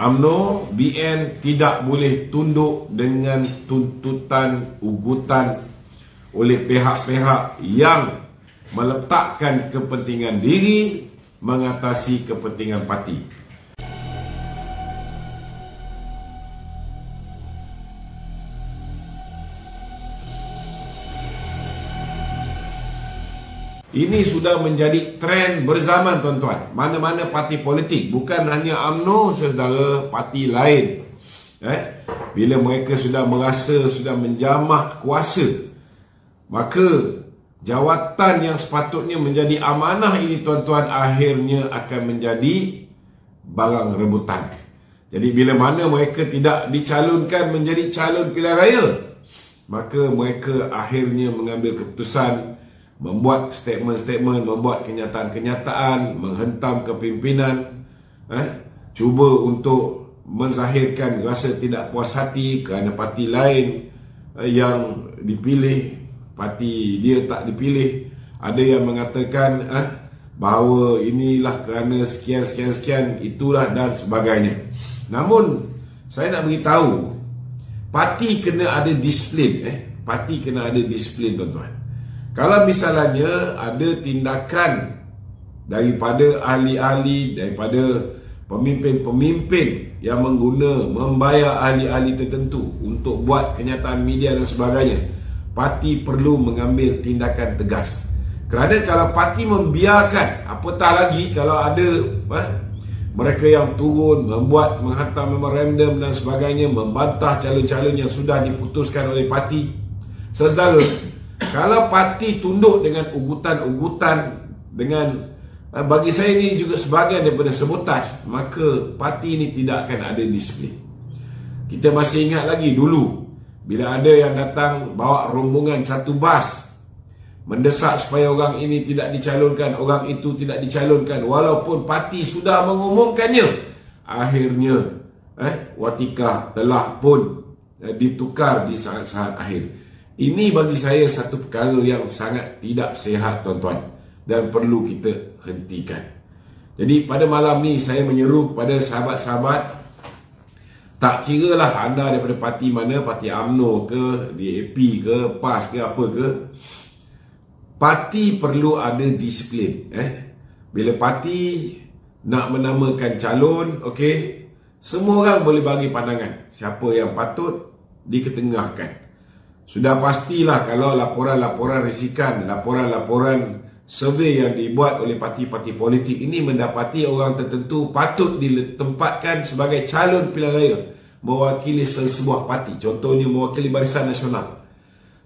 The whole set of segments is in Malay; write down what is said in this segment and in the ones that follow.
UMNO, BN tidak boleh tunduk dengan tuntutan ugutan oleh pihak-pihak yang meletakkan kepentingan diri mengatasi kepentingan parti. Ini sudah menjadi trend berzaman, tuan-tuan. Mana-mana parti politik, bukan hanya UMNO, saudara, parti lain. Bila mereka sudah merasa sudah menjamah kuasa, maka jawatan yang sepatutnya menjadi amanah ini, tuan-tuan, akhirnya akan menjadi barang rebutan. Jadi bila mana mereka tidak dicalonkan menjadi calon pilihan raya, maka mereka akhirnya mengambil keputusan, membuat statement-statement, membuat kenyataan-kenyataan, menghentam kepimpinan, cuba untuk menzahirkan rasa tidak puas hati kerana parti lain yang dipilih, parti dia tak dipilih. Ada yang mengatakan bahawa inilah kerana sekian, itulah dan sebagainya. Namun saya nak beritahu, parti kena ada disiplin. Parti kena ada disiplin, tuan-tuan. Kalau misalnya ada tindakan daripada ahli-ahli, daripada pemimpin-pemimpin yang membayar ahli-ahli tertentu untuk buat kenyataan media dan sebagainya, parti perlu mengambil tindakan tegas. Kerana kalau parti membiarkan, apatah lagi kalau ada mereka yang turun menghantar memorandum dan sebagainya, membantah calon-calon yang sudah diputuskan oleh parti. Saudara, kalau parti tunduk dengan ugutan-ugutan, dengan bagi saya ini juga sebahagian daripada sabotaj, maka parti ini tidak akan ada disiplin. Kita masih ingat lagi dulu bila ada yang datang bawa rombongan satu bas mendesak supaya orang ini tidak dicalonkan, orang itu tidak dicalonkan, walaupun parti sudah mengumumkannya. Akhirnya watikah telah pun ditukar di saat-saat akhir. Ini bagi saya satu perkara yang sangat tidak sihat, tuan-tuan, dan perlu kita hentikan. Jadi pada malam ni saya menyeru kepada sahabat-sahabat, tak kiralah anda daripada parti mana, parti UMNO ke, DAP ke, PAS ke, apa ke, parti perlu ada disiplin. Bila parti nak menamakan calon, semua orang boleh bagi pandangan siapa yang patut diketengahkan. Sudah pastilah kalau laporan-laporan risikan, laporan-laporan survei yang dibuat oleh parti-parti politik ini mendapati orang tertentu patut ditempatkan sebagai calon pilihan raya mewakili sebuah parti, contohnya mewakili Barisan Nasional.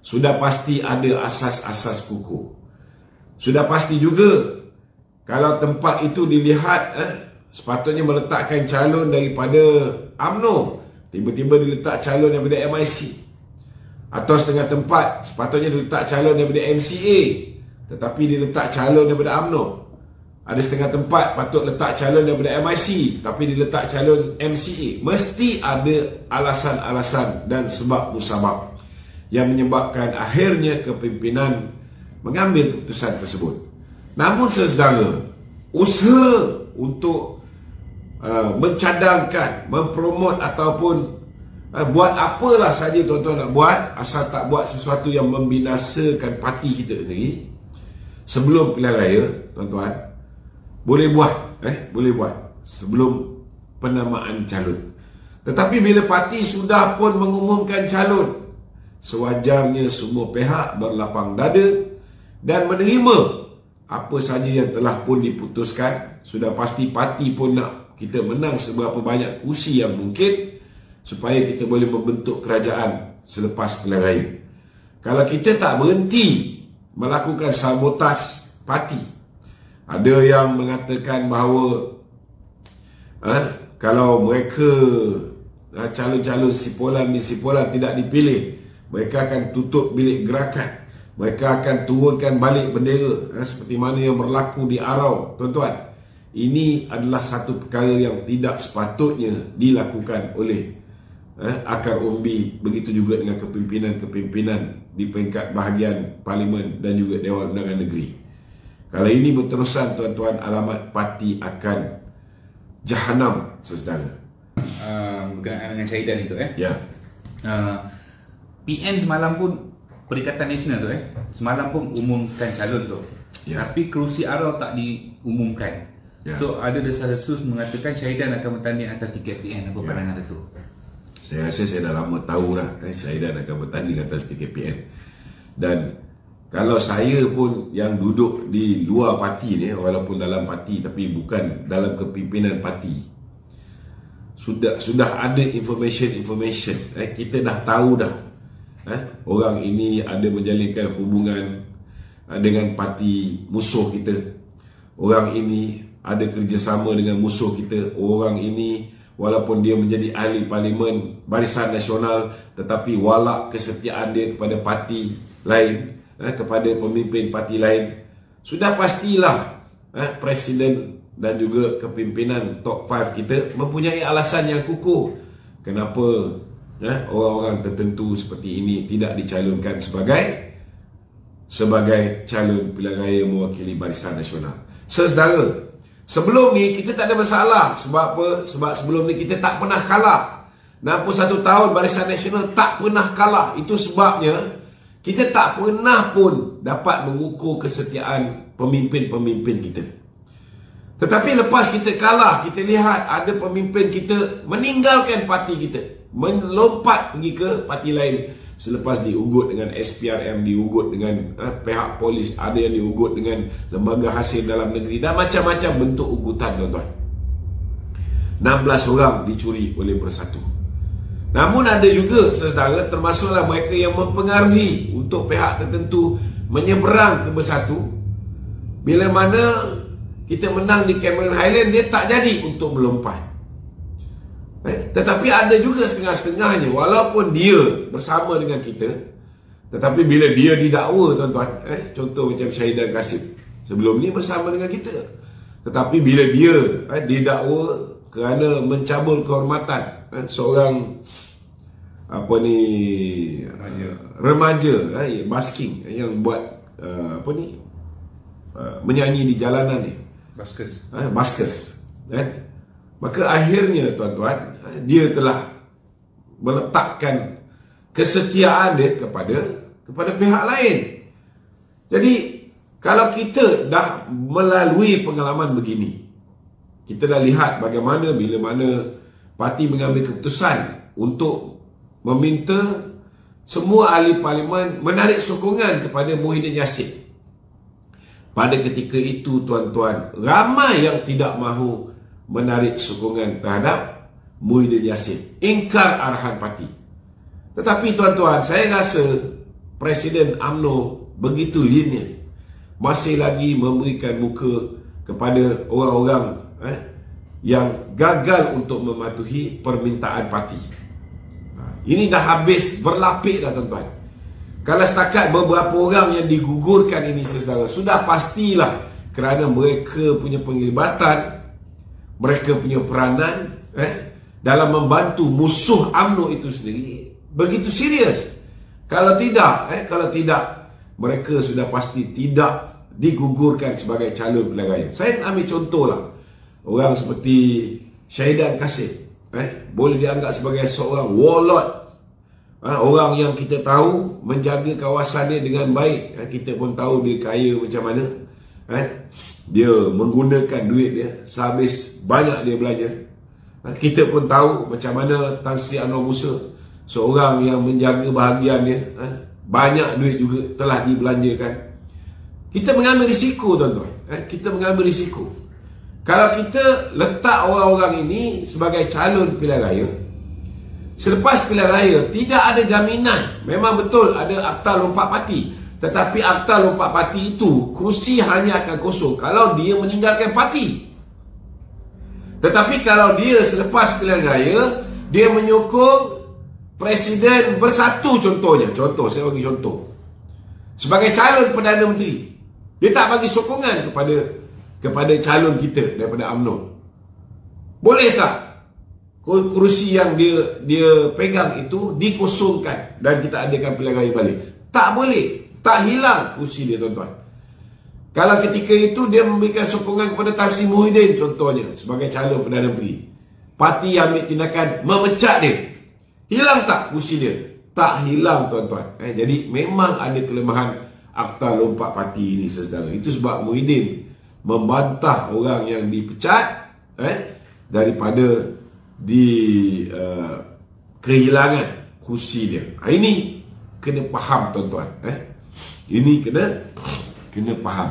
Sudah pasti ada asas-asas kukuh. Sudah pasti juga kalau tempat itu dilihat sepatutnya meletakkan calon daripada UMNO, tiba-tiba diletak calon daripada MIC. Atau setengah tempat sepatutnya diletak calon daripada MCA, tetapi diletak calon daripada UMNO. Ada setengah tempat patut letak calon daripada MIC, tapi diletak calon MCA. Mesti ada alasan-alasan dan sebab musabab yang menyebabkan akhirnya kepimpinan mengambil keputusan tersebut. Namun saudara, usaha untuk mencadangkan, mempromot ataupun buat apalah saja tuan-tuan nak buat, asal tak buat sesuatu yang membinasakan parti kita sendiri sebelum pilihan raya, tuan-tuan, boleh buat boleh buat sebelum penamaan calon. Tetapi bila parti sudah pun mengumumkan calon, sewajarnya semua pihak berlapang dada dan menerima apa saja yang telah pun diputuskan. Sudah pasti parti pun nak kita menang seberapa banyak kursi yang mungkin supaya kita boleh membentuk kerajaan selepas pilihan raya. Kalau kita tak berhenti melakukan sabotaj parti, ada yang mengatakan bahawa kalau mereka calon-calon sipolan tidak dipilih, mereka akan tutup bilik gerakan, mereka akan turunkan balik bendera, seperti mana yang berlaku di Arau. Tuan-tuan, ini adalah satu perkara yang tidak sepatutnya dilakukan oleh akar umbi, begitu juga dengan kepimpinan-kepimpinan di peringkat bahagian parlimen dan juga Dewan Undangan Negeri. Kalau ini berterusan, tuan-tuan, alamat parti akan jahanam, saudara. berkenaan dengan Syahidan itu Ya. PN semalam pun Perikatan Nasional tu semalam pun umumkan calon tu. Ya. Tapi kerusi Arau tak diumumkan. Ya. So ada desas-desus mengatakan Syahidan akan bertanding atas tiket PN. Apa pandangan itu? Saya rasa saya dah lama tahu lah Syahidan akan bertanding atas tiket PN. Dan kalau saya pun yang duduk di luar parti ni, walaupun dalam parti tapi bukan dalam kepimpinan parti, sudah ada information kita dah tahu dah orang ini ada menjalinkan hubungan dengan parti musuh kita, orang ini ada kerjasama dengan musuh kita, orang ini walaupun dia menjadi ahli parlimen Barisan Nasional tetapi walak kesetiaan dia kepada parti lain, kepada pemimpin parti lain. Sudah pastilah Presiden dan juga kepimpinan top 5 kita mempunyai alasan yang kukuh kenapa orang-orang tertentu seperti ini tidak dicalonkan sebagai calon pilihan raya mewakili Barisan Nasional. Saudara, sebelum ni kita tak ada masalah. Sebab apa? Sebab sebelum ni kita tak pernah kalah. 61 tahun Barisan Nasional tak pernah kalah. Itu sebabnya kita tak pernah pun dapat mengukur kesetiaan pemimpin-pemimpin kita. Tetapi lepas kita kalah, kita lihat ada pemimpin kita meninggalkan parti kita, melompat pergi ke parti lain. Selepas diugut dengan SPRM, diugut dengan pihak polis, ada yang diugut dengan lembaga hasil dalam negeri dan macam-macam bentuk ugutan, tuan-tuan. 16 orang dicuri oleh Bersatu. Namun ada juga saudara, termasuklah mereka yang mempengaruhi untuk pihak tertentu menyeberang ke Bersatu. Bila mana kita menang di Cameron Highland, dia tak jadi untuk melompat. Tetapi ada juga setengah-setengahnya, walaupun dia bersama dengan kita, tetapi bila dia didakwa, tuan-tuan, contoh macam Syahidan Kasim, sebelum ni bersama dengan kita, tetapi bila dia didakwa kerana mencabul kehormatan seorang remaja basking yang buat menyanyi di jalanan ni, baskers, maka akhirnya, tuan-tuan, dia telah meletakkan kesetiaan dia kepada pihak lain. Jadi kalau kita dah melalui pengalaman begini, kita dah lihat bagaimana bila mana parti mengambil keputusan untuk meminta semua ahli parlimen menarik sokongan kepada Muhyiddin Yassin. Pada ketika itu, tuan-tuan, ramai yang tidak mahu menarik sokongan terhadap Muhyiddin Yassin, ingkar arahan parti. Tetapi tuan-tuan, saya rasa Presiden UMNO begitu lenient, masih lagi memberikan muka kepada orang-orang yang gagal untuk mematuhi permintaan parti. Ini dah habis berlapik dah, tuan-tuan. Kalau setakat beberapa orang yang digugurkan ini, saudara, sudah pastilah kerana mereka punya penglibatan, mereka punya peranan dalam membantu musuh UMNO itu sendiri begitu serius. Kalau tidak, mereka sudah pasti tidak digugurkan sebagai calon pilihan raya. Saya ambil contohlah, orang seperti Syahidan Kasim, boleh dianggap sebagai seorang warlord, orang yang kita tahu menjaga kawasan dia dengan baik. Kita pun tahu dia kaya macam mana, dia menggunakan duit dia sehabis banyak dia belanja. Kita pun tahu macam mana Tan Sri Anwar Musa, seorang yang menjaga bahagian dia, banyak duit juga telah dibelanjakan. Kita mengambil risiko, tuan-tuan. Kita mengambil risiko. Kalau kita letak orang-orang ini sebagai calon pilihan raya, selepas pilihan raya tidak ada jaminan. Memang betul ada akta lompat parti, tetapi akta lompat parti itu kerusi hanya akan kosong kalau dia meninggalkan parti. Tetapi kalau dia selepas pilihan raya, dia menyokong Presiden Bersatu, contohnya, saya bagi contoh, sebagai calon Perdana Menteri, dia tak bagi sokongan kepada calon kita daripada UMNO, boleh tak kerusi yang dia pegang itu dikosongkan dan kita adakan pilihan raya balik? Tak boleh, tak hilang kerusi dia, tuan-tuan. Kalau ketika itu dia memberikan sokongan kepada Tan Sri Muhyiddin, contohnya, sebagai calon Perdana Menteri, parti yang ambil tindakan memecat dia. Hilang tak kursi dia? Tak hilang, tuan-tuan. Jadi memang ada kelemahan Akta Lompat Parti ini, saudara. Itu sebab Muhyiddin membantah orang yang dipecat daripada kehilangan kursi dia. Ini kena faham, tuan-tuan. Ini kena faham.